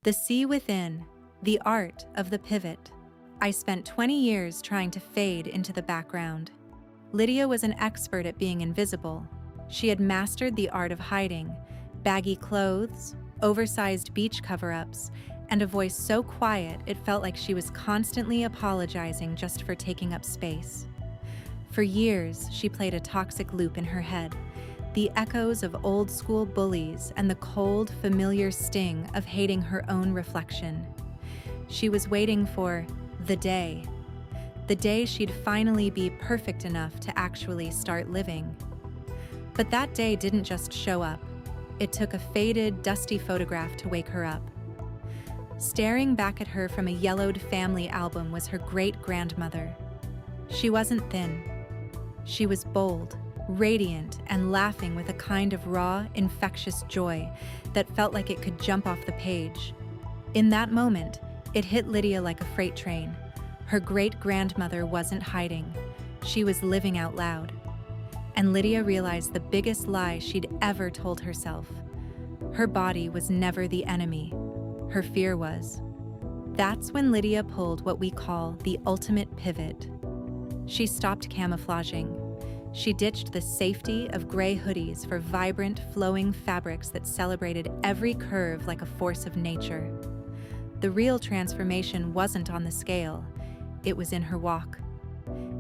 The Sea Within, the Art of the Pivot. I spent 20 years trying to fade into the background. Lydia was an expert at being invisible. She had mastered the art of hiding, baggy clothes, oversized beach cover-ups, and a voice so quiet it felt like she was constantly apologizing just for taking up space. For years, she played a toxic loop in her head, the echoes of old-school bullies and the cold, familiar sting of hating her own reflection. She was waiting for the day she'd finally be perfect enough to actually start living. But that day didn't just show up. It took a faded, dusty photograph to wake her up. Staring back at her from a yellowed family album was her great-grandmother. She wasn't thin. She was bold, radiant, and laughing with a kind of raw, infectious joy that felt like it could jump off the page. In that moment, it hit Lydia like a freight train. Her great-grandmother wasn't hiding. She was living out loud. And Lydia realized the biggest lie she'd ever told herself. Her body was never the enemy. Her fear was. That's when Lydia pulled what we call the ultimate pivot. She stopped camouflaging. She ditched the safety of gray hoodies for vibrant, flowing fabrics that celebrated every curve like a force of nature. The real transformation wasn't on the scale. It was in her walk.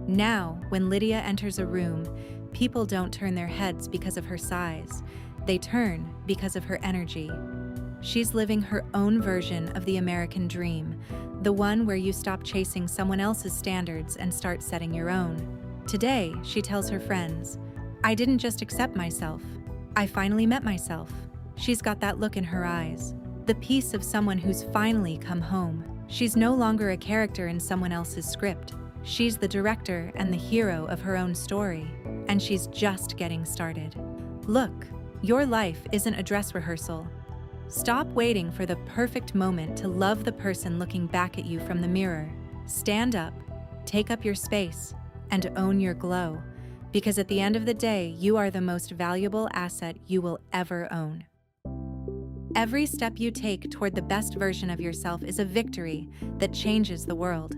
Now, when Lydia enters a room, people don't turn their heads because of her size. They turn because of her energy. She's living her own version of the American dream, the one where you stop chasing someone else's standards and start setting your own. Today, she tells her friends, "I didn't just accept myself. I finally met myself." She's got that look in her eyes, the peace of someone who's finally come home. She's no longer a character in someone else's script. She's the director and the hero of her own story, and she's just getting started. Look, your life isn't a dress rehearsal. Stop waiting for the perfect moment to love the person looking back at you from the mirror. Stand up, take up your space, and own your glow, because at the end of the day, you are the most valuable asset you will ever own. Every step you take toward the best version of yourself is a victory that changes the world.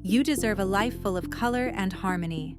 You deserve a life full of color and harmony,